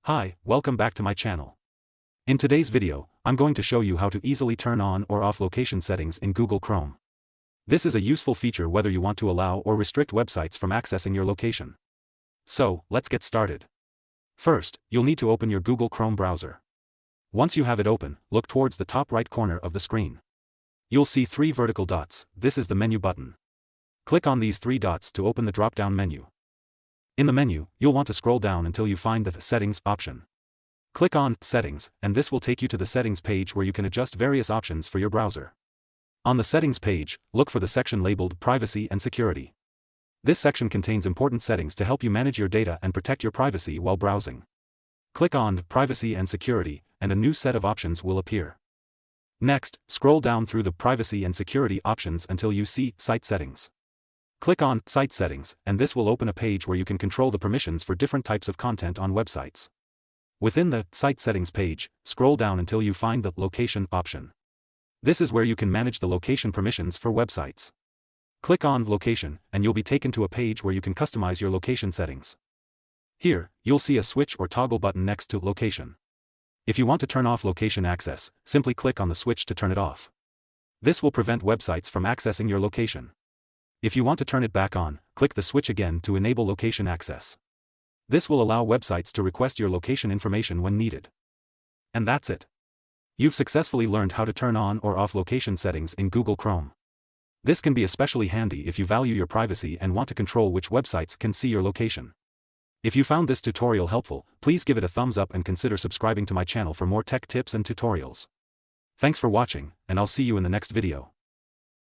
Hi, welcome back to my channel. In today's video, I'm going to show you how to easily turn on or off location settings in Google Chrome. This is a useful feature whether you want to allow or restrict websites from accessing your location. So, let's get started. First, you'll need to open your Google Chrome browser. Once you have it open, look towards the top right corner of the screen. You'll see three vertical dots. This is the menu button. Click on these three dots to open the drop-down menu. In the menu, you'll want to scroll down until you find the Settings option. Click on Settings, and this will take you to the Settings page where you can adjust various options for your browser. On the Settings page, look for the section labeled Privacy and Security. This section contains important settings to help you manage your data and protect your privacy while browsing. Click on Privacy and Security, and a new set of options will appear. Next, scroll down through the Privacy and Security options until you see Site Settings. Click on Site Settings, and this will open a page where you can control the permissions for different types of content on websites. Within the Site Settings page, scroll down until you find the Location option. This is where you can manage the location permissions for websites. Click on Location, and you'll be taken to a page where you can customize your location settings. Here, you'll see a switch or toggle button next to Location. If you want to turn off location access, simply click on the switch to turn it off. This will prevent websites from accessing your location. If you want to turn it back on, click the switch again to enable location access. This will allow websites to request your location information when needed. And that's it. You've successfully learned how to turn on or off location settings in Google Chrome. This can be especially handy if you value your privacy and want to control which websites can see your location. If you found this tutorial helpful, please give it a thumbs up and consider subscribing to my channel for more tech tips and tutorials. Thanks for watching, and I'll see you in the next video.